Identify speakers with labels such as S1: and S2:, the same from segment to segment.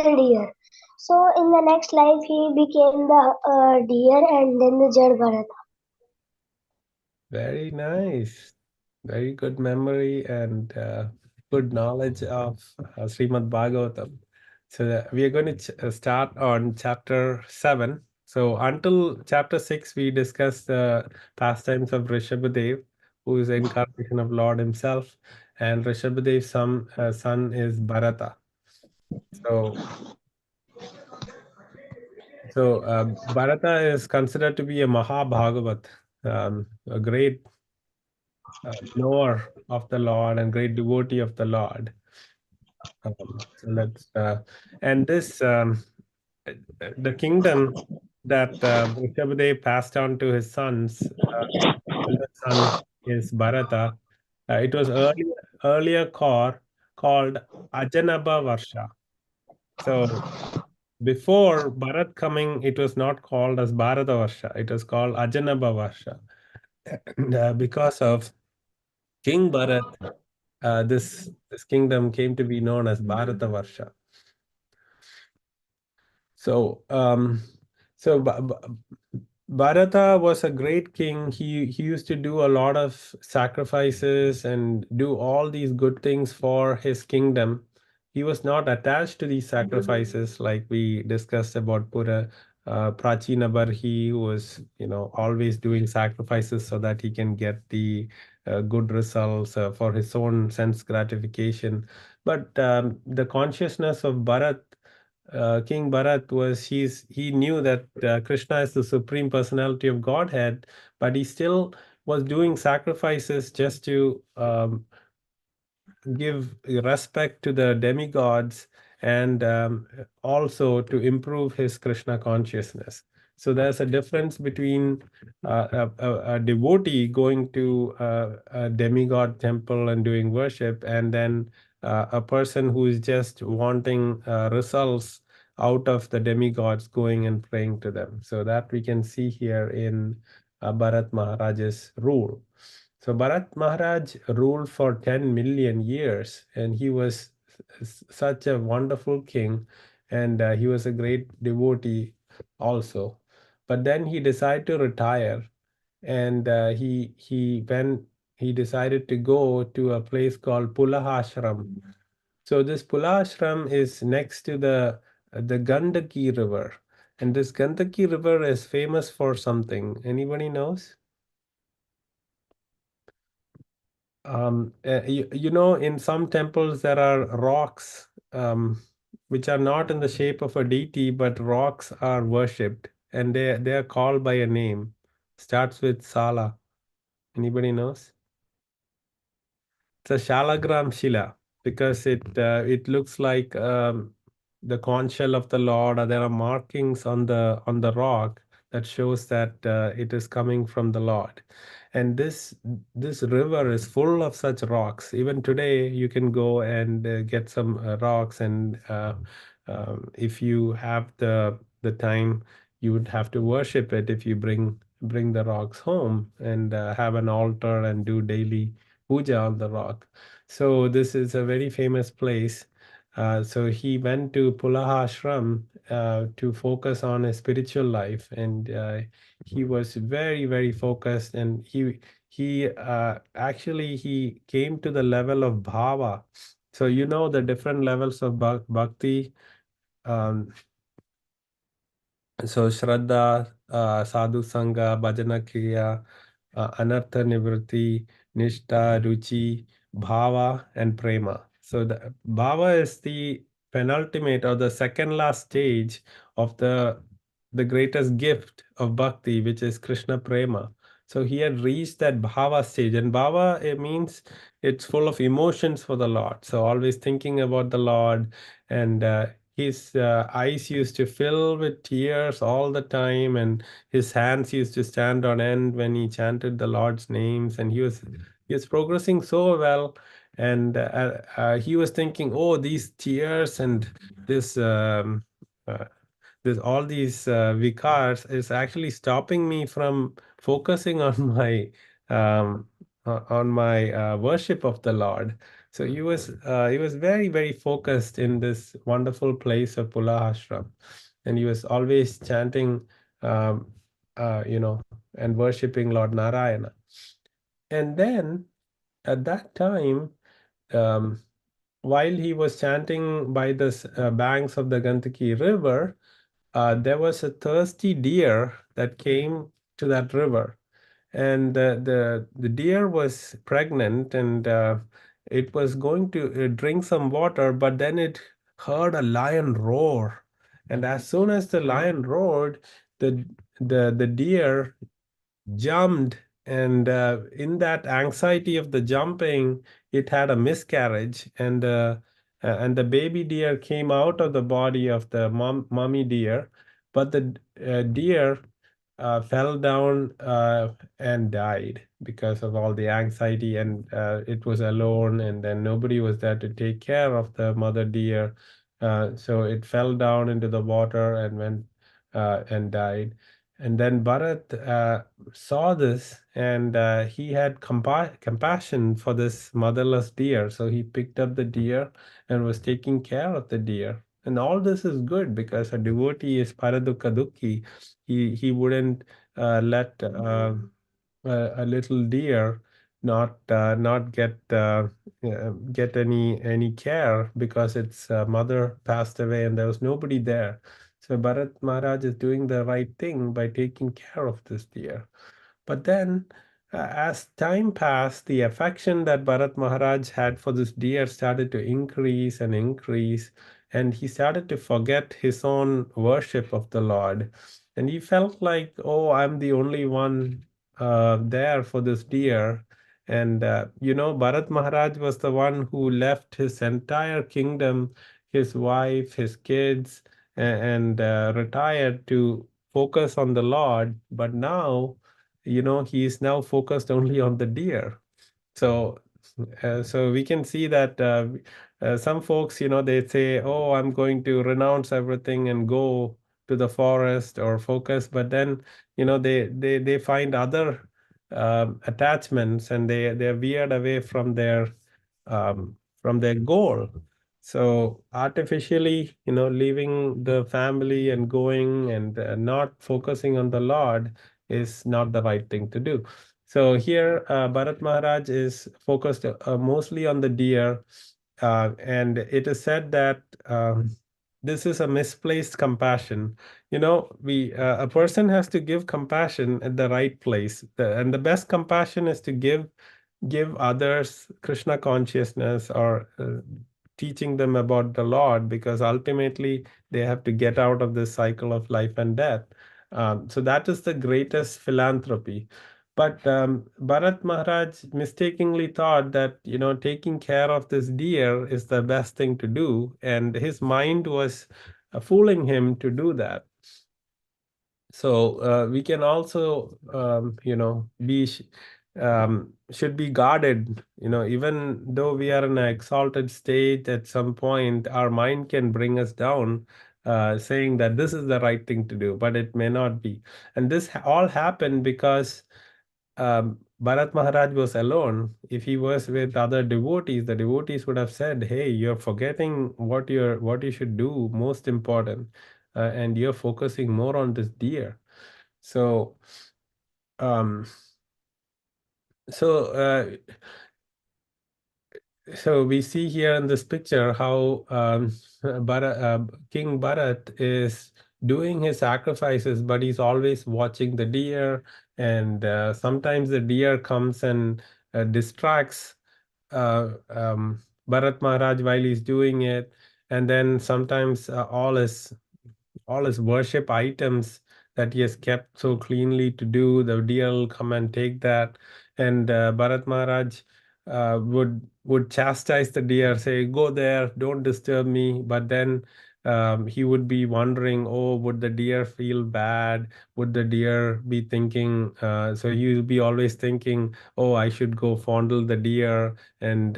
S1: the deer. So in the next life, he became the deer and then the Jad Bharat.
S2: Very nice. Very good memory and good knowledge of Srimad Bhagavatam. So we are going to start on chapter 7. So until chapter 6, we discussed the pastimes of Rishabhadev, who is the incarnation of Lord himself, and Rishabhadev's son is Bharata. So, so Bharata is considered to be a Mahabhagavat, a great knower of the Lord and great devotee of the Lord. So let's and this the kingdom that Rishabhadev passed on to his sons. Eldest son is Bharata. It was earlier called Ajanaba Varsha. So before Bharat coming, it was not called as Bharata Varsha. It was called Ajanaba Varsha. And because of King Bharat, this kingdom came to be known as Bharata Varsha. So, Bharata was a great king. He used to do a lot of sacrifices and do all these good things for his kingdom. He was not attached to these sacrifices like we discussed about Prachina Barhi, who was, always doing sacrifices so that he can get the good results for his own sense gratification. But the consciousness of King Bharat he knew that Krishna is the supreme personality of Godhead, but he still was doing sacrifices just to give respect to the demigods and also to improve his Krishna consciousness. So there's a difference between a devotee going to a demigod temple and doing worship, and then a person who is just wanting results out of the demigods going and praying to them. So that we can see here in Bharat Maharaj's rule. So Bharat Maharaj ruled for 10 million years, and he was such a wonderful king, and he was a great devotee also. But then he decided to retire, and he decided to go to a place called Pulahashram. So this Pulahashram is next to the Gandaki River, and this Gandaki River is famous for something. Anybody knows? In some temples there are rocks which are not in the shape of a deity, but rocks are worshipped, and they are called by a name. Starts with Sala. Anybody knows? It's a Shalagram Shila because it looks like the conch shell of the Lord, or there are markings on the rock that shows that it is coming from the Lord. And this river is full of such rocks. Even today, you can go and get some rocks, and if you have the time, you would have to worship it if you bring the rocks home and have an altar and do daily puja on the rock. So this is a very famous place. So he went to Pulaha Ashram to focus on his spiritual life, and he was very, very focused. And he came to the level of bhava. So the different levels of bhakti. Um, so Shraddha, Sadhu Sangha, Bhajana Kriya, Anartha Nivritti, Nishtha, Ruchi, Bhava, and Prema. So the Bhava is the penultimate or the second last stage of the greatest gift of bhakti, which is Krishna Prema. So he had reached that Bhava stage, and Bhava, it means it's full of emotions for the Lord. So always thinking about the Lord, and his eyes used to fill with tears all the time, and his hands used to stand on end when he chanted the Lord's names, and he was progressing so well. And he was thinking, oh, these tears and this uh, all these vikars is actually stopping me from focusing on my worship of the Lord. So he was very very focused in this wonderful place of Pulahashram, and he was always chanting, um, and worshiping Lord Narayana. And then at that time, um, while he was chanting by the banks of the Gandaki River, there was a thirsty deer that came to that river, and the deer was pregnant, and it was going to drink some water, but then it heard a lion roar, and as soon as the lion roared, the the deer jumped, and in that anxiety of the jumping, it had a miscarriage, and the baby deer came out of the body of the mommy deer, but the deer fell down and died because of all the anxiety, and it was alone, and then nobody was there to take care of the mother deer, so it fell down into the water and went and died. And then Bharat saw this, and he had compassion for this motherless deer. So he picked up the deer and was taking care of the deer. And all this is good because a devotee is paradukka dukki. He wouldn't let a little deer not get any care because its mother passed away and there was nobody there. So Bharat Maharaj is doing the right thing by taking care of this deer. But then, as time passed, the affection that Bharat Maharaj had for this deer started to increase and increase, and he started to forget his own worship of the Lord. And he felt like, oh, I'm the only one there for this deer. And, Bharat Maharaj was the one who left his entire kingdom, his wife, his kids, and retired to focus on the Lord. But now, he is now focused only on the deer. So we can see that some folks, they say, oh, I'm going to renounce everything and go to the forest or focus, but then they find other attachments, and they're veered away from their goal. So artificially, leaving the family and going and not focusing on the Lord is not the right thing to do. So here, Bharat Maharaj is focused mostly on the deer, and it is said that this is a misplaced compassion. We a person has to give compassion at the right place, and the best compassion is to give others Krishna consciousness, or teaching them about the Lord, because ultimately they have to get out of this cycle of life and death. So that is the greatest philanthropy. But Bharat Maharaj mistakenly thought that, taking care of this deer is the best thing to do, and his mind was fooling him to do that. So we can also, should be guarded. Even though we are in an exalted state, at some point our mind can bring us down, saying that this is the right thing to do, but it may not be. And this all happened because Bharat Maharaj was alone. If he was with other devotees, the devotees would have said, "Hey, you're forgetting what you should do, most important, and you're focusing more on this deer." So, um, so so we see here in this picture how King Bharat is doing his sacrifices, but he's always watching the deer, and sometimes the deer comes and distracts Bharat Maharaj while he's doing it, and then sometimes all his worship items that he has kept so cleanly to do, the deer will come and take that, and Bharat Maharaj would chastise the deer, say, "Go there, don't disturb me." But then he would be wondering, oh, would the deer feel bad? Would the deer be thinking? So he will be always thinking, oh, I should go fondle the deer and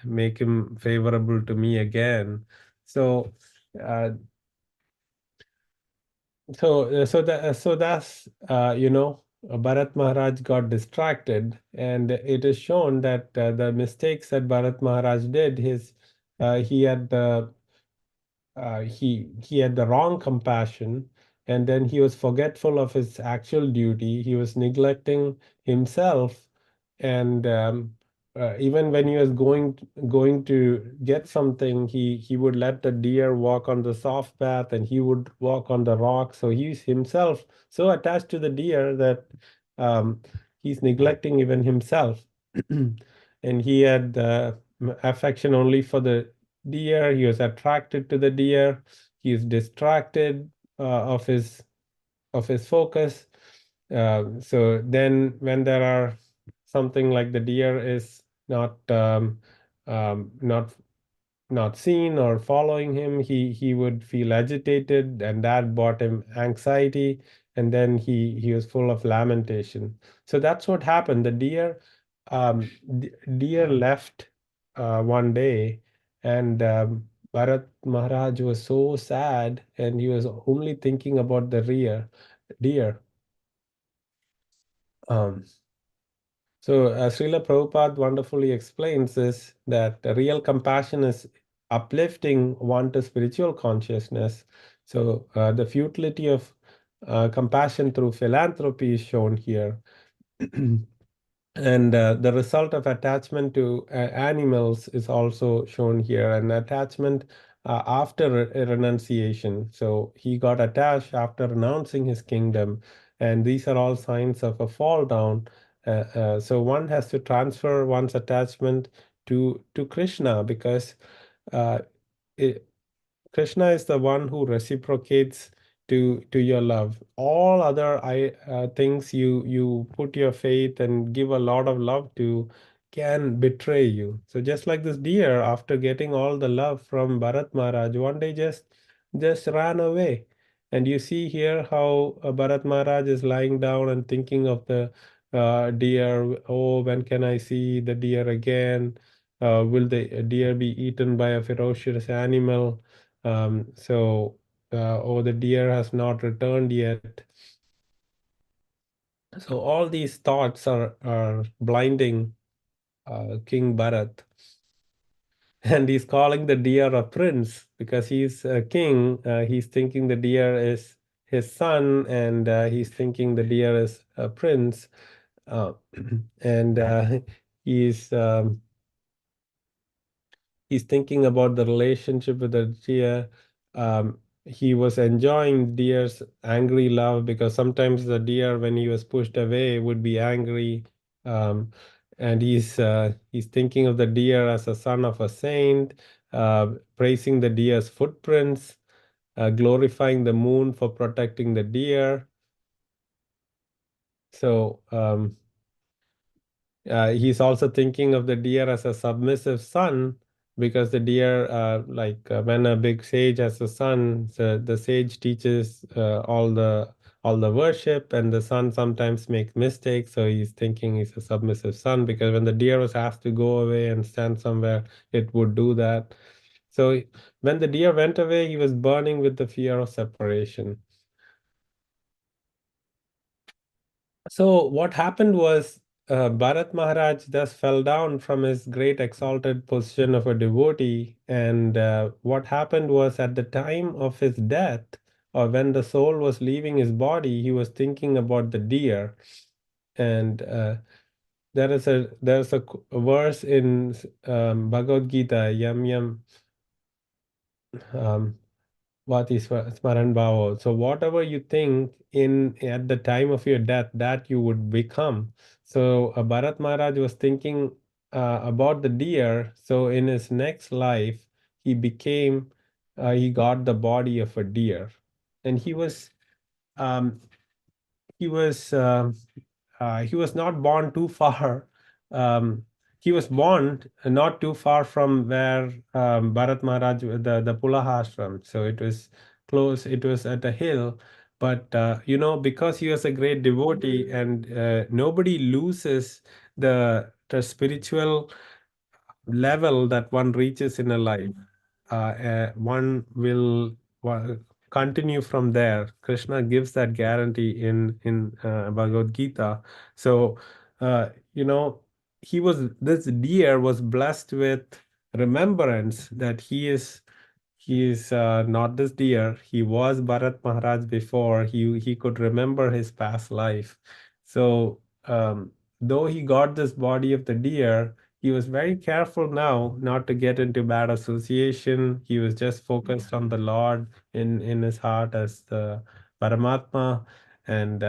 S2: make him favorable to me again. So. Uh, so that's Bharat Maharaj got distracted, and it is shown that the mistakes that Bharat Maharaj did, he had he had the wrong compassion, and then he was forgetful of his actual duty. He was neglecting himself, and even when he was going to get something, he would let the deer walk on the soft path, and he would walk on the rock. So he's himself so attached to the deer that um, he's neglecting even himself. And he had affection only for the deer. He was attracted to the deer. He is distracted of his focus. So then, when there are something like the deer is not not seen or following him, he would feel agitated, and that brought him anxiety, and then he was full of lamentation. So that's what happened. The deer left one day, and Bharat Maharaj was so sad, and he was only thinking about the deer. Um, So, Srila Prabhupada wonderfully explains this, that real compassion is uplifting one to spiritual consciousness. So, the futility of compassion through philanthropy is shown here. And the result of attachment to animals is also shown here, and attachment after renunciation. So he got attached after renouncing his kingdom, and these are all signs of a fall down. So one has to transfer one's attachment to Krishna, because uh, it, Krishna is the one who reciprocates to your love. All other things you put your faith and give a lot of love to can betray you. So just like this deer, after getting all the love from Bharat Maharaj, one day just ran away. And you see here how Bharat Maharaj is lying down and thinking of the deer. Oh, when can I see the deer again? Will the deer be eaten by a ferocious animal? Oh, the deer has not returned yet. So all these thoughts are blinding King Bharat, and he's calling the deer a prince because he's a king. He's thinking the deer is his son, and he's thinking the deer is a prince, uh, and he's he's thinking about the relationship with the deer. He was enjoying deer's angry love, because sometimes the deer, when he was pushed away, would be angry. Um, and he's thinking of the deer as a son of a saint, praising the deer's footprints, glorifying the moon for protecting the deer. So he's also thinking of the deer as a submissive son, because the deer, when a big sage has a son, the sage teaches all the worship, and the son sometimes makes mistakes. So he's thinking he's a submissive son, because when the deer was asked to go away and stand somewhere, it would do that. So when the deer went away, he was burning with the fear of separation. So what happened was, Bharat Maharaj thus fell down from his great exalted position of a devotee, and what happened was, at the time of his death, or when the soul was leaving his body, he was thinking about the deer, and there's a verse in Bhagavad Gita, Yam Yam. Um, Vati Smaran Bhava. So whatever you think in at the time of your death, that you would become. So Bharat Maharaj was thinking about the deer. So in his next life, he got the body of a deer, and um, he was not born too far. Um, he was born not too far from where Bharat Maharaj, the Pulaha ashram. So it was close. It was at a hill, but because he was a great devotee, and nobody loses the spiritual level that one reaches in a life. One will. continue from there. Krishna gives that guarantee in Bhagavad Gita. So, you know, this deer was blessed with remembrance that he is not this deer. He was Bharat Maharaj before. He could remember his past life. So, though he got this body of the deer, he was very careful now not to get into bad association. He was just focused on the Lord in his heart as the Paramatma. And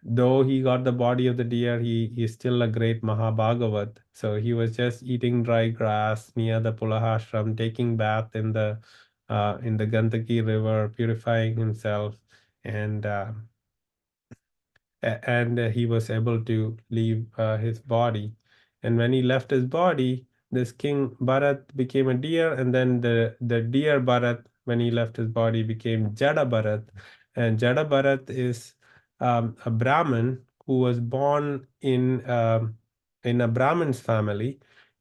S2: though he got the body of the deer, he's still a great Mahabhagavat. So he was just eating dry grass near the Pulahashram, taking bath in the Gandaki river, purifying himself, and he was able to leave his body. And when he left his body, this king Bharat became a deer, and then the deer Bharat, when he left his body, became Jada Bharat. And Jada Bharat is a Brahmin who was born in a Brahmin's family.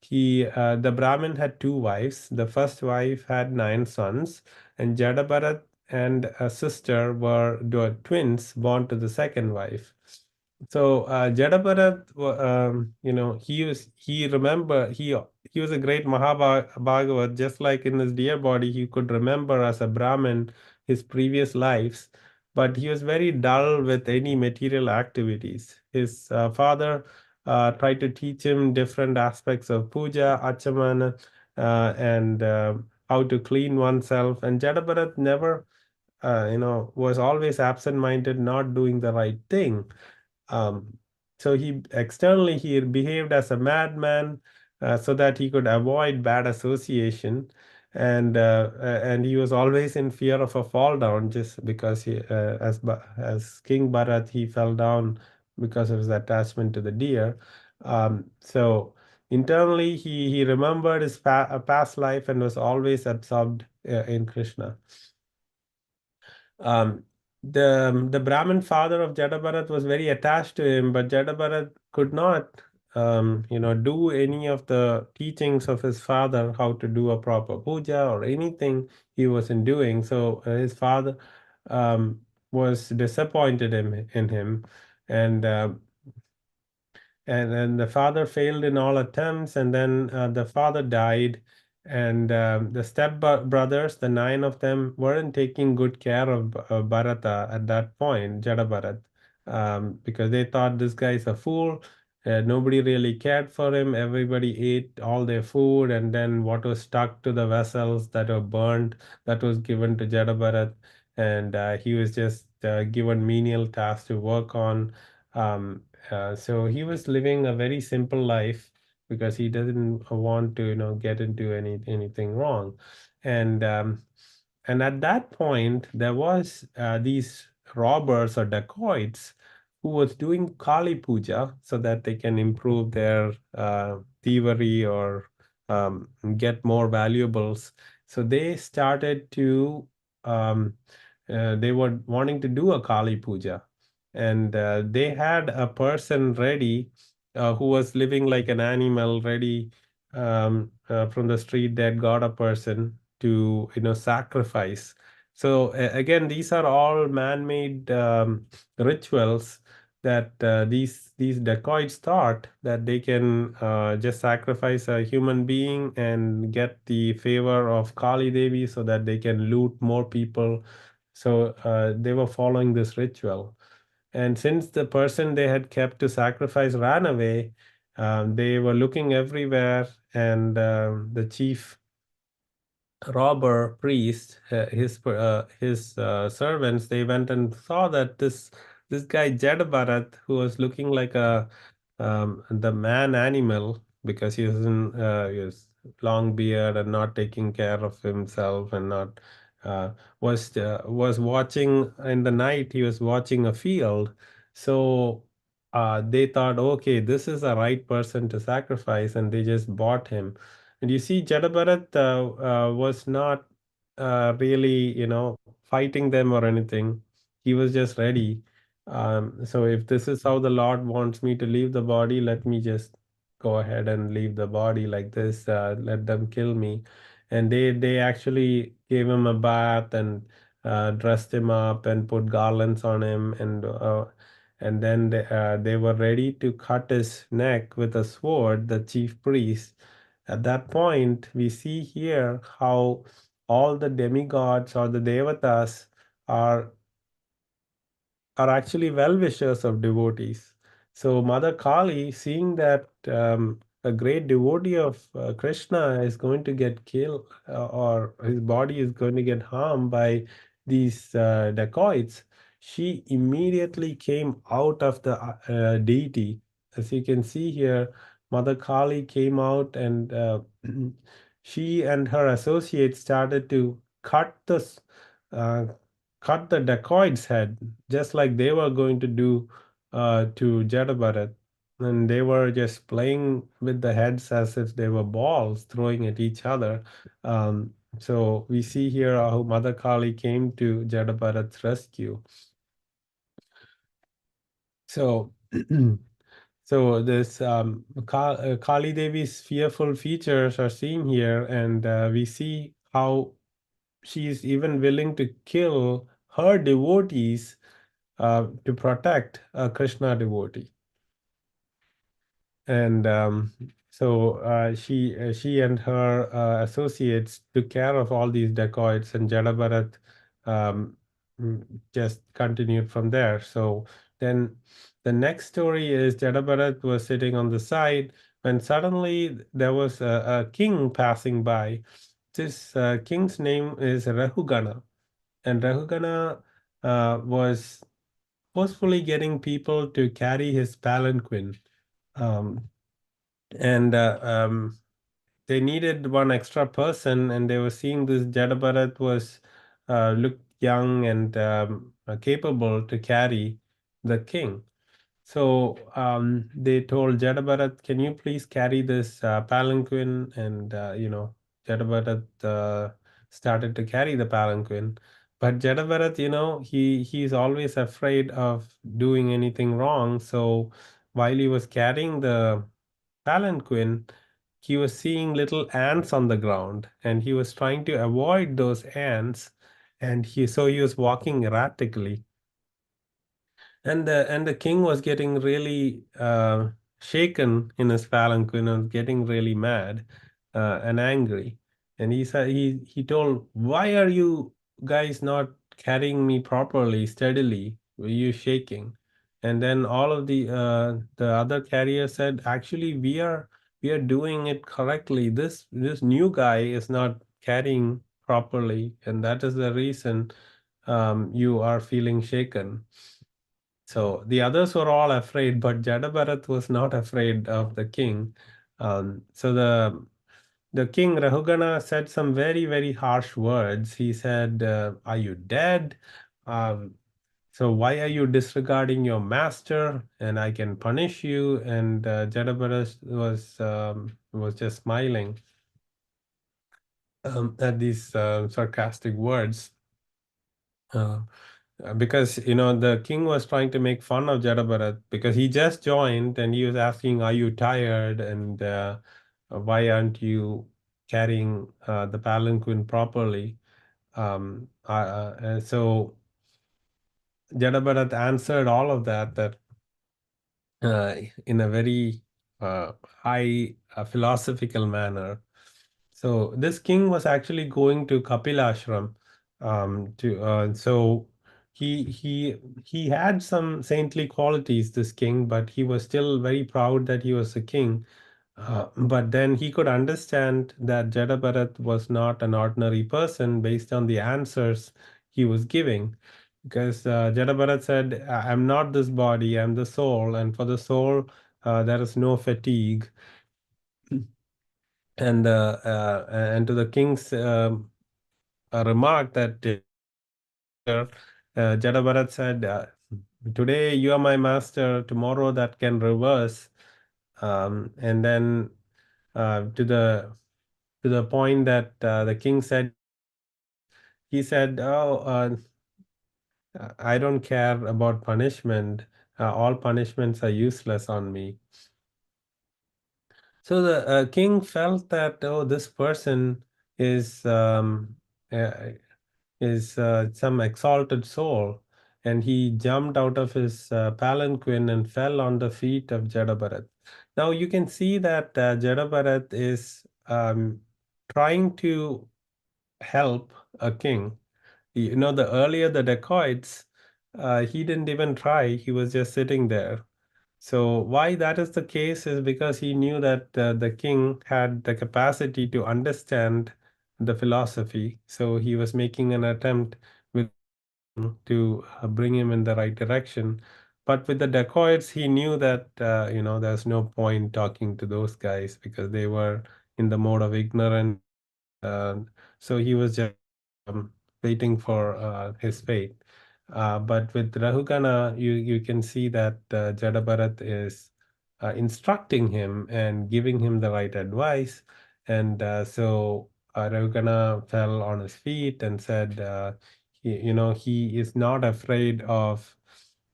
S2: The Brahmin had two wives. The first wife had 9 sons, and Jada Bharat and a sister were twins born to the second wife. So Jada Bharat, he was a great Mahabhagavat. Just like in his dear body, he could remember as a Brahmin his previous lives, but he was very dull with any material activities. His father tried to teach him different aspects of puja, achamana, and how to clean oneself. And Jada Bharat never was always absent-minded, not doing the right thing. Um, so he behaved as a madman, so that he could avoid bad association, and he was always in fear of a fall down, just because as King Bharat, he fell down because of his attachment to the deer. So internally, he remembered his past life and was always absorbed in Krishna. Um, the Brahmin father of Jada Bharat was very attached to him, but Jada Bharat could not, do any of the teachings of his father, how to do a proper puja or anything he wasn't doing. So his father um, was disappointed in him, and and the father failed in all attempts, and then the father died, and the brothers, the 9 of them, weren't taking good care of Bharata at that point, Jada Bharat, because they thought this guy is a fool. Nobody really cared for him. Everybody ate all their food, and then what was stuck to the vessels that were burned, that was given to Jada Bharat, and he was just given menial tasks to work on. Um, so he was living a very simple life because he doesn't want to, get into anything wrong. And and at that point, there was these robbers or dacoits who was doing Kali Puja so that they can improve their thievery or get more valuables. So they started to they were wanting to do a Kali Puja, and they had a person ready who was living like an animal, ready from the street. That got a person to sacrifice. So again, these are all man-made rituals that these dacoits thought that they can just sacrifice a human being and get the favor of Kali Devi so that they can loot more people. So they were following this ritual. And since the person they had kept to sacrifice ran away, they were looking everywhere, and the chief robber priest, his servants, they went and saw that this guy Jadabarat, who was looking like a the man animal, because he was in his long beard and not taking care of himself, and not was watching in the night. He was watching a field, so they thought, okay, this is the right person to sacrifice, and they just bought him. And you see, Jada was not really, fighting them or anything. He was just ready. So if this is how the Lord wants me to leave the body, let me just go ahead and leave the body like this. Let them kill me. And they actually gave him a bath, and dressed him up and put garlands on him, and then they were ready to cut his neck with a sword, the chief priest. At that point, we see here how all the demigods or the devatas are are actually well-wishers of devotees. So Mother Kali, seeing that a great devotee of Krishna is going to get killed, or his body is going to get harmed by these dacoits, she immediately came out of the deity. As you can see here, Mother Kali came out, and she and her associates started to uh, cut the dacoit's head, just like they were going to do to Jada. And they were just playing with the heads as if they were balls, throwing at each other. So we see here how Mother Kali came to Jada rescue. So, so this Kali Devi's fearful features are seen here, and we see how she is even willing to kill her devotees to protect a Krishna devotee. And she and her associates took care of all these dacoits, and Jada um, just continued from there. So then the next story is Jada was sitting on the side when suddenly there was a king passing by. This king's name is Rahugana, and Rahugana was forcefully getting people to carry his palanquin. Um, and they needed one extra person, and they were seeing this Jada was looked young and capable to carry the king. So they told Jada, can you please carry this palanquin? And Jada started to carry the palanquin. But Jada, he's always afraid of doing anything wrong. So while he was carrying the palanquin, he was seeing little ants on the ground, and he was trying to avoid those ants. And he was walking erratically, and the king was getting really shaken in his palanquin and getting really mad and angry. And he said he told, "Why are you guys not carrying me properly, steadily? Were you shaking?" And then all of the other carriers said, "Actually, we are doing it correctly. This new guy is not carrying properly, and that is the reason you are feeling shaken." So the others were all afraid, but Jada was not afraid of the king. So the king Rahugana said some very, very harsh words. He said, "Are you dead? Um, so why are you disregarding your master? And I can punish you." And Jada was just smiling at these sarcastic words. Uh, because the king was trying to make fun of Jada because he just joined, and he was asking, "Are you tired? And why aren't you carrying the palanquin properly?" So Jada answered all of that uh, in a very high philosophical manner. So this king was actually going to Kapila ashram. To so he had some saintly qualities, this king, but he was still very proud that he was a king. But then he could understand that Jada was not an ordinary person based on the answers he was giving. Because Jada said, "I'm not this body, I'm the soul, and for the soul, there is no fatigue." And to the king's remark that you are my master, Jada said, "Today you are my master, tomorrow that can reverse." And then to the point that the king said, "You are punished." He said, "Oh, I don't care about punishment. All punishments are useless on me." So the king felt that, oh, this person is is some exalted soul, and he jumped out of his palanquin and fell on the feet of Jada. Now you can see that Jada is trying to help a king. You know, the earlier the dacoits, he didn't even try. He was just sitting there. So why that is the case is because he knew that the king had the capacity to understand the philosophy. So he was making an attempt with to bring him in the right direction. But with the dacoits, he knew that there's no point talking to those guys because they were in the mode of ignorance, and so he was just waiting for his fate. But with Rahugana, you can see that Jada is instructing him and giving him the right advice. And so Rahugana fell on his feet and said, he is not afraid of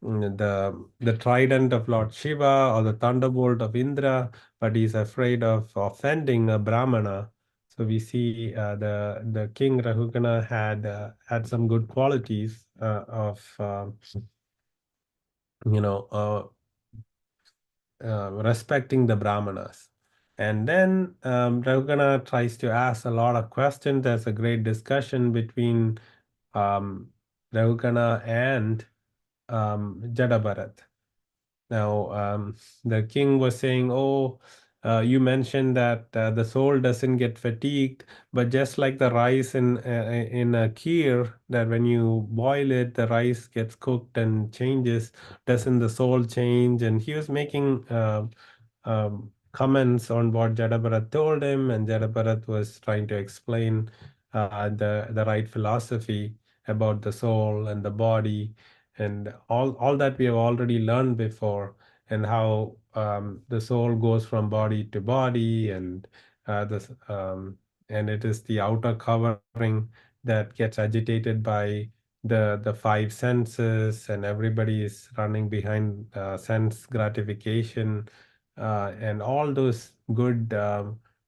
S2: the trident of Lord Shiva or the thunderbolt of Indra, but he's afraid of offending a Brahmana. So we see the king Rahugana had some good qualities of you know respecting the Brahmanas. And then Rahugana tries to ask a lot of questions. There's a great discussion between um, Rahugana and Jada. Now, the king was saying, "Oh, you mentioned that the soul doesn't get fatigued, but just like the rice in a kheer, that when you boil it, the rice gets cooked and changes. Doesn't the soul change?" And he was making comments on what Jada told him, and Jada was trying to explain the right philosophy about the soul and the body and all that we have already learned before, and how the soul goes from body to body, and this and it is the outer covering that gets agitated by the five senses, and everybody is running behind sense gratification, and all those good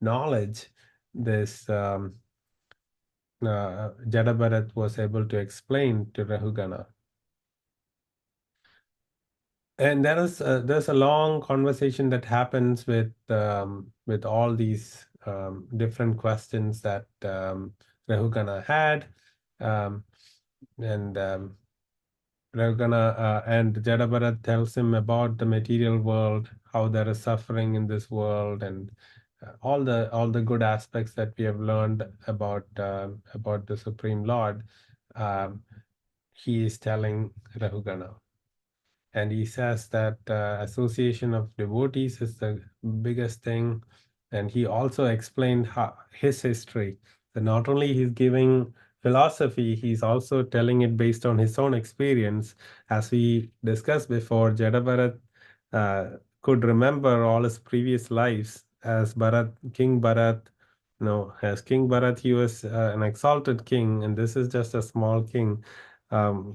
S2: knowledge this Jada was able to explain to Rahugana. And there's a long conversation that happens with all these different questions that Rahugana had, um, and Rahugana and Jada tells him about the material world, how there is suffering in this world, and all the good aspects that we have learned about the Supreme Lord. Um, he is telling Rahugana. And he says that association of devotees is the biggest thing. And he also explained his history. So not only he's giving philosophy, he's also telling it based on his own experience. As we discussed before, Jada could remember all his previous lives as King Bharat. No, as King Bharat, he was an exalted king, and this is just a small king.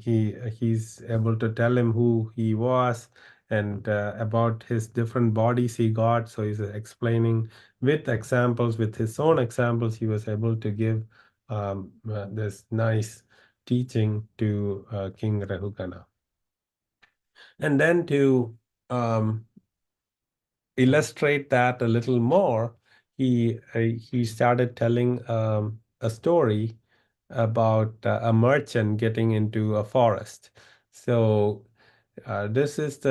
S2: He's able to tell him who he was, and about his different bodies he got. So he's explaining with examples, with his own examples, he was able to give this nice teaching to King Rahugana. And then to um, illustrate that a little more, he started telling a story about a merchant getting into a forest. So this is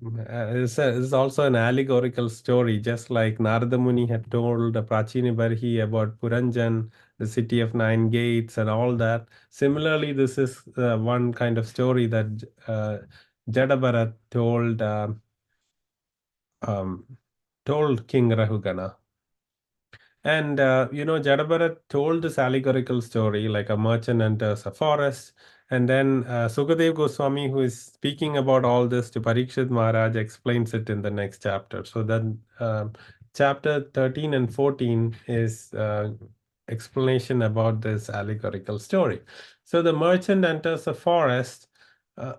S2: it's also an allegorical story, just like Narada Muni had told the Prachini Barhi about Puranjan, the city of nine gates, and all that. Similarly, this is one kind of story that Jada told. Um, told King Rahugana. And Jadabharat told this allegorical story like a merchant enters a forest, and then Sukadev Goswami, who is speaking about all this to Parikshit Maharaj, explains it in the next chapter. So then, chapter 13 and 14 is explanation about this allegorical story. So the merchant enters a forest. Uh,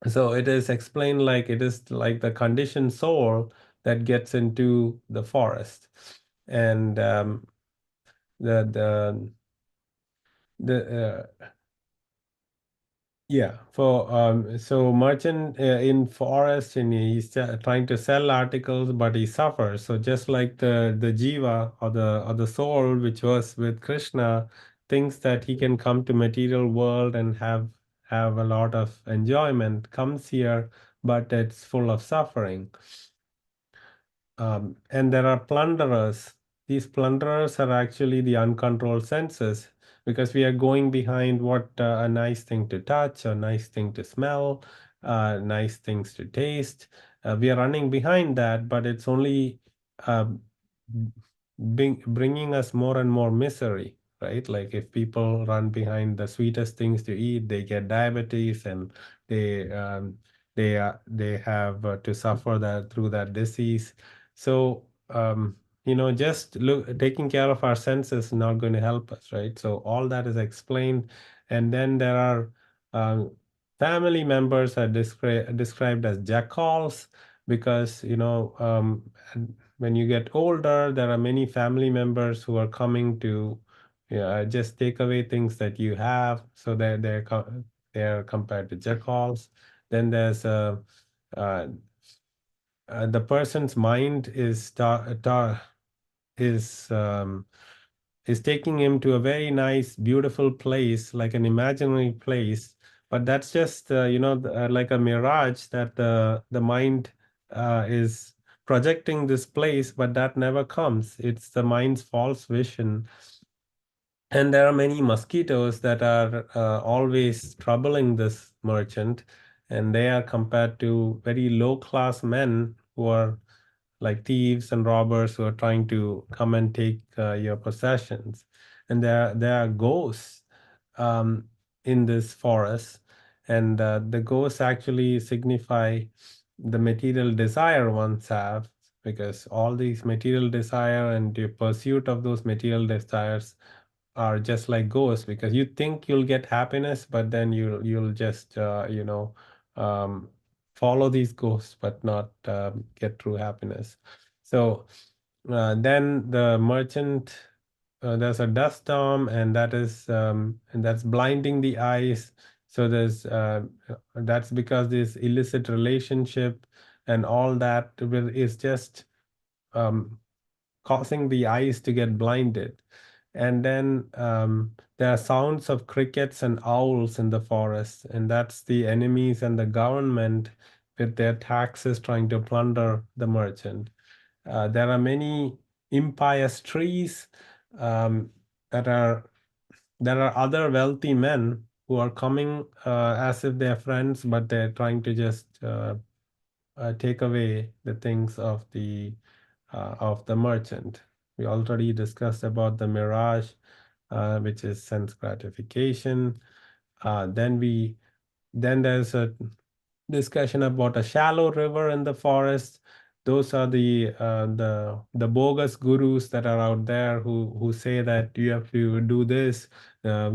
S2: So it is explained like it is like the conditioned soul that gets into the forest, and the the yeah, so merchant in forest, and he's trying to sell articles, but he suffers. So just like the jiva, or the soul which was with Krishna, thinks that he can come to material world and have a lot of enjoyment, comes here, but it's full of suffering. And there are plunderers. These plunderers are actually the uncontrolled senses, because we are going behind what a nice thing to touch, a nice thing to smell, nice things to taste. We are running behind that, but it's only uh, bringing us more and more misery, right? Like if people run behind the sweetest things to eat, they get diabetes, and they they have to suffer that through that disease. So, just taking care of our senses is not going to help us, right? So all that is explained, and then there are um, family members are described as jackals, because and when you get older, there are many family members who are coming to, yeah, just take away things that you have. So they're compared to jackals. Then there's uh, the person's mind is um, is taking him to a very nice, beautiful place, like an imaginary place. But that's just like a mirage that the mind is projecting this place, but that never comes. It's the mind's false vision. And there are many mosquitoes that are always troubling this merchant, and they are compared to very low class men who are like thieves and robbers who are trying to come and take your possessions. And there are ghosts um, in this forest, and the ghosts actually signify the material desire ones have, because all these material desire and your pursuit of those material desires are just like ghosts, because you think you'll get happiness, but then you'll just um, follow these ghosts, but not get true happiness. So then the merchant, there's a dust storm, and that's blinding the eyes. So that's because this illicit relationship and all that is just um, causing the eyes to get blinded. And then there are sounds of crickets and owls in the forest, and that's the enemies and the government with their taxes trying to plunder the merchant. There are many impious trees um, that are there are other wealthy men who are coming as if they're friends, but they're trying to just take away the things of the merchant. We already discussed about the mirage, which is sense gratification. Then there's a discussion about a shallow river in the forest. Those are the bogus gurus that are out there who say that you have to do this,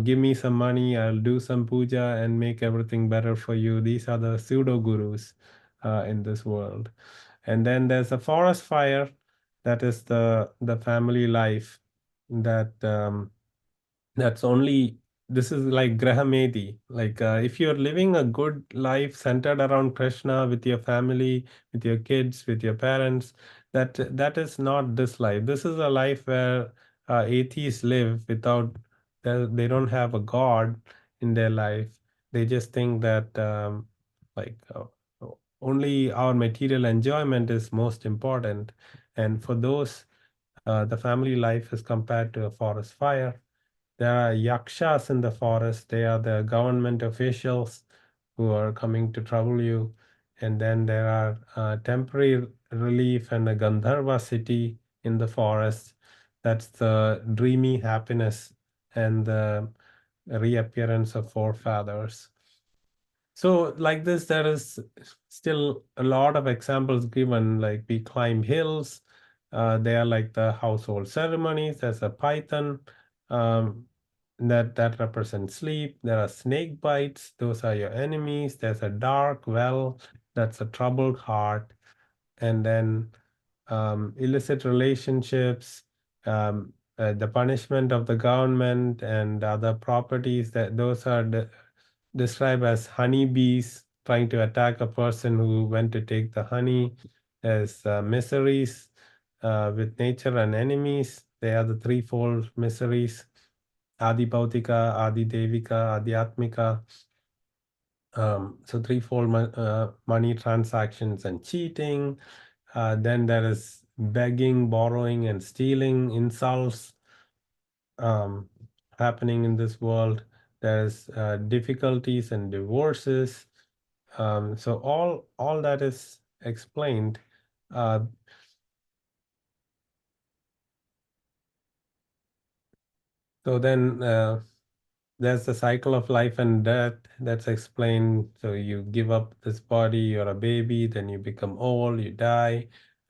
S2: give me some money, I'll do some puja and make everything better for you. These are the pseudo gurus in this world. And then there's a forest fire, that is the family life that that's only this is like Grahamedi. Like if you're living a good life centered around Krishna with your family, with your kids, with your parents, that is not this life. This is a life where atheists live without they don't have a God in their life. They just think that like only our material enjoyment is most important. And for those, the family life is compared to a forest fire. There are yakshas in the forest. They are the government officials who are coming to trouble you. And then there are temporary relief and a Gandharva city in the forest. That's the dreamy happiness and the reappearance of forefathers. So, like this, there is still a lot of examples given, like we climb hills. They are like the household ceremonies. There's a python um, that represents sleep. There are snake bites. Those are your enemies. There's a dark well. That's a troubled heart. And then illicit relationships. the punishment of the government and other properties, that those are described as honeybees trying to attack a person who went to take the honey, as miseries with nature and enemies. They are the threefold miseries: Adi Bhautika, Adi Devika, Adhyatmika. So threefold money transactions and cheating. Then there is begging, borrowing, and stealing, insults um, happening in this world. There's difficulties and divorces. So all that is explained. Uh, so then there's the cycle of life and death that's explained. So you give up this body, you're a baby, then you become old, you die,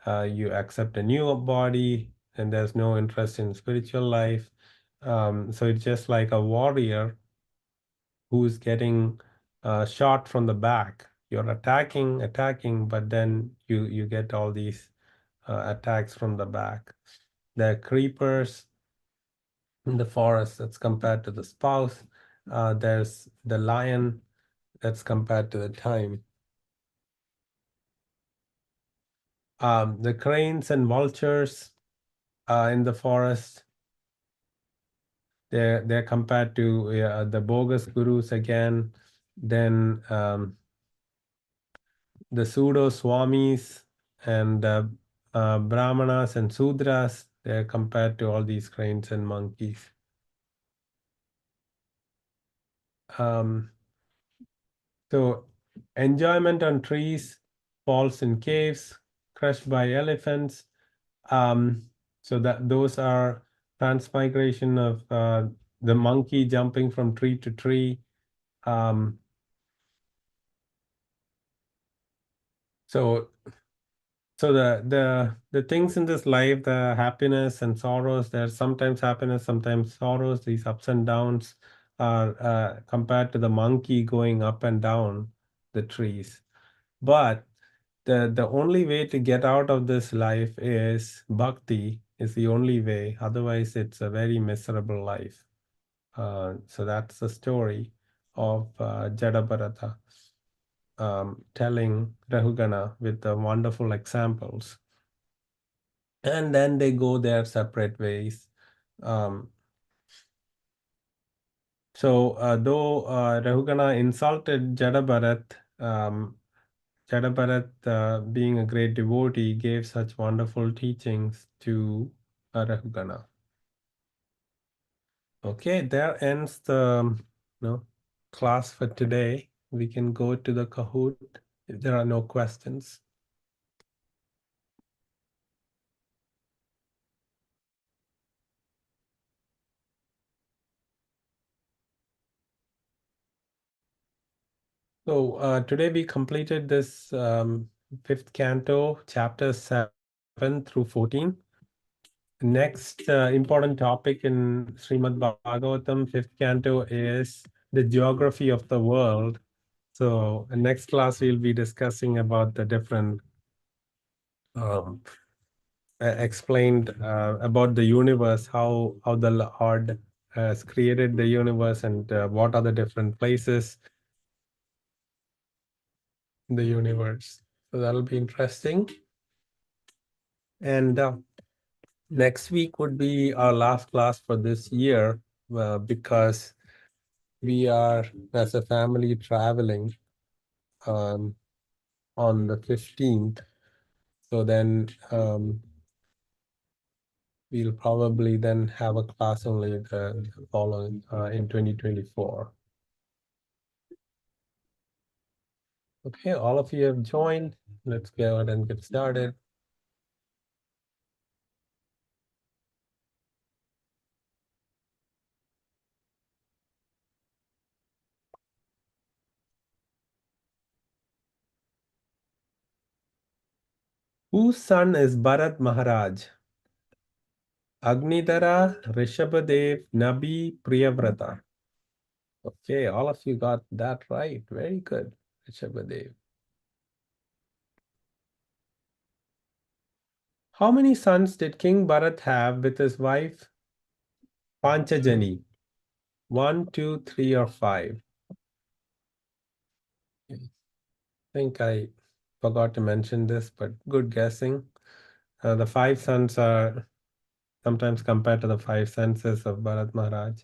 S2: you accept a new body, and there's no interest in spiritual life. So it's just like a warrior who's getting shot from the back. You're attacking, but then you get all these attacks from the back. There are creepers in the forest that's compared to the spouse. There's the lion that's compared to the time. The cranes and vultures in the forest, they're compared to the bogus gurus again. Then the pseudo swamis and brahmanas and sudras, they're compared to all these cranes and monkeys. Um, so enjoyment on trees, falls in caves, crushed by elephants. So that those are transmigration of the monkey jumping from tree to tree. Um, so so the things in this life, the happiness and sorrows, there's sometimes happiness, sometimes sorrows. These ups and downs are compared to the monkey going up and down the trees. But the only way to get out of this life is bhakti, is the only way. Otherwise, it's a very miserable life. So that's the story of Jada Bharata, telling Rahugana with the wonderful examples. And then they go their separate ways. Um, though Rahugana insulted Jada Bharat, Jada Bharat, being a great devotee, gave such wonderful teachings to Rahugana. Okay, there ends the class for today. We can go to the Kahoot if there are no questions. So today we completed this fifth canto, chapters 7 through 14. Next important topic in Srimad Bhagavatam, fifth canto, is the geography of the world. So next class we'll be discussing about the different um, explained about the universe, how the Lord has created the universe, and what are the different places in the universe. So that'll be interesting. And next week would be our last class for this year, because we are, as a family, traveling on the 15th. So then we'll probably then have a class only the following in 2024. Okay, all of you have joined. Let's go ahead and get started. Whose son is Bharat Maharaj? Agnidhara, Rishabhadev, Nabi, Priyavrata. Okay, all of you got that right. Very good, Rishabhadev. How many sons did King Bharat have with his wife Panchajani. 1, 2, 3, or 5? I think I forgot to mention this, but good guessing. The 5 sons are sometimes compared to the 5 senses of Bharat Maharaj.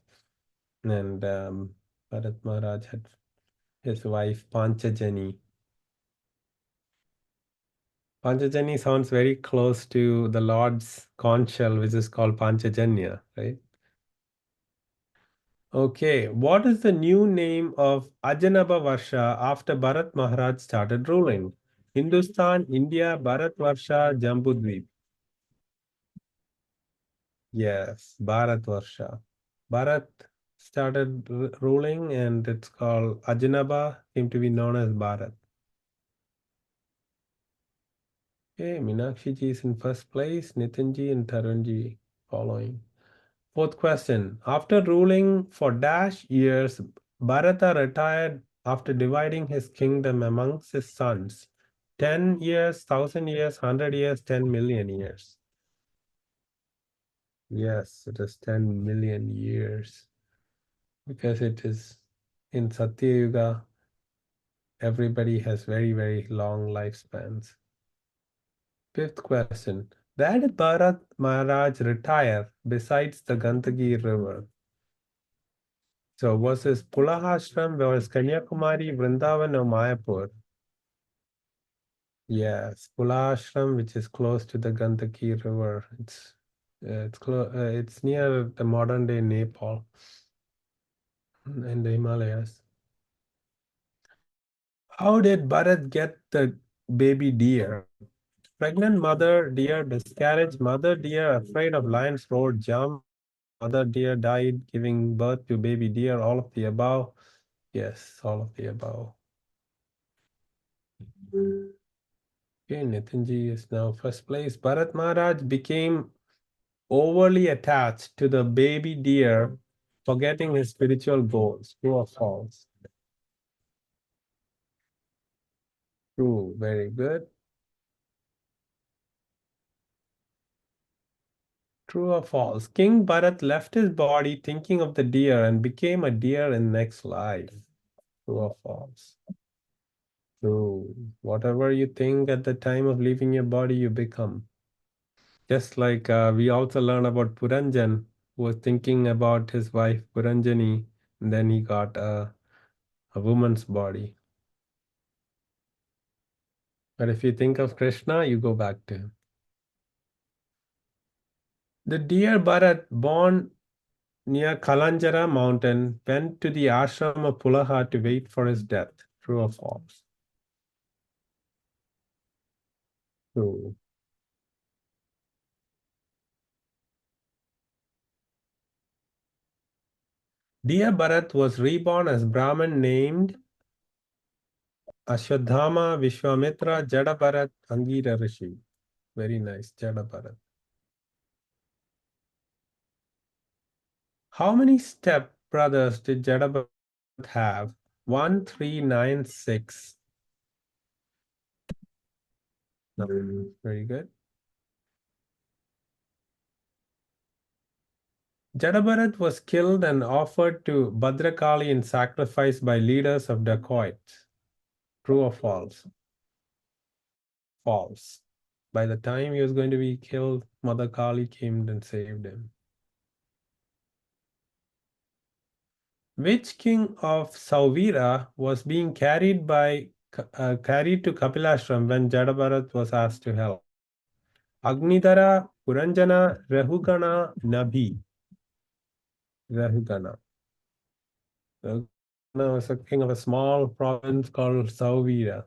S2: And Bharat Maharaj had his wife Panchajani. Panchajani sounds very close to the Lord's conch shell, which is called Panchajanya, right? Okay, what is the new name of Ajanaba Varsha after Bharat Maharaj started ruling? Hindustan, India, Bharat Varsha, Jambudvip. Yes, Bharat Varsha. Bharat started ruling and it's called Ajanaba, came to be known as Bharat. Okay, Meenakshi ji is in first place, Nitinji and Tarunji following. Fourth question. After ruling for dash years, Bharata retired after dividing his kingdom amongst his sons. 10 years, 1,000 years, 100 years, 10 million years. Yes, it is 10 million years. Because it is in Satya Yuga, everybody has very, very long lifespans. Fifth question. Where did Bharat Maharaj retire besides the Gandaki River? So was this Pulahashram, was Kanyakumari, Vrindavan, or Mayapur? Yes, Pulahashram, which is close to the Gandaki River. It's near the modern day Nepal and the Himalayas. How did Bharat get the baby deer? Pregnant mother deer miscarriage, mother deer afraid of lions roared jump, mother deer died giving birth to baby deer, all of the above. Yes, all of the above. Okay, Nitinji is now first place. Bharat Maharaj became overly attached to the baby deer, forgetting his spiritual goals. True or false? True, very good. True or false? King Bharat left his body thinking of the deer and became a deer in next life. True or false? True. Whatever you think at the time of leaving your body, you become. Just like we also learn about Puranjan, who was thinking about his wife Puranjani, and then he got a woman's body. But if you think of Krishna, you go back to him. The dear Bharat, born near Kalanjara mountain, went to the ashram of Pulaha to wait for his death. True or false? True. Dear Bharat was reborn as Brahman named Ashwadhama, Vishwamitra, Jada Bharat, Angira Rishi. Very nice, Jada Bharat. How many step brothers did Jada Bharat have? 1, 3, 9, 6. Very good. Jada was killed and offered to Bhadrakali in sacrifice by leaders of dacoits. True or false? False. By the time he was going to be killed, Mother Kali came and saved him. Which king of Sauvira was being carried to Kapilashram when Jada was asked to help? Agnidhara, Puranjana, Rahugana, Nabhi. Rahugana. Rahugana was a king of a small province called Sauvira.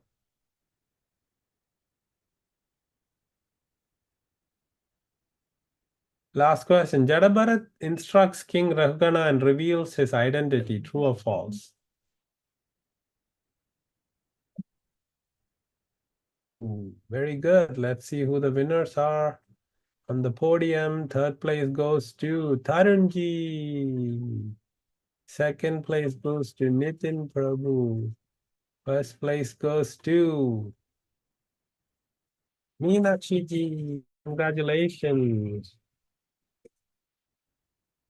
S2: Last question. Jada instructs King Rahugana and reveals his identity. True or false? Ooh, very good. Let's see who the winners are. On the podium, third place goes to Tarunji. Second place goes to Nitin Prabhu. First place goes to Meenakshi ji. Congratulations.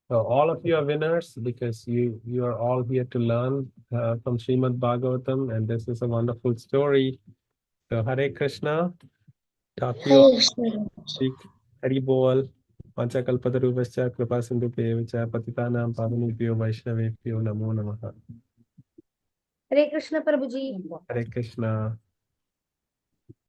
S2: So all of you are winners because you are all here to learn from Srimad Bhagavatam, and this is a wonderful story. So Hare Krishna. Talk to you all
S1: Hare Krishna.
S2: next week. Hari Bol. Panchakalpatarubhascha kripa sindhubhyo patitanam pavanebhyo vaishnavebhyo namo namaha.
S3: Hare Krishna Prabhu ji.
S2: Hare Krishna.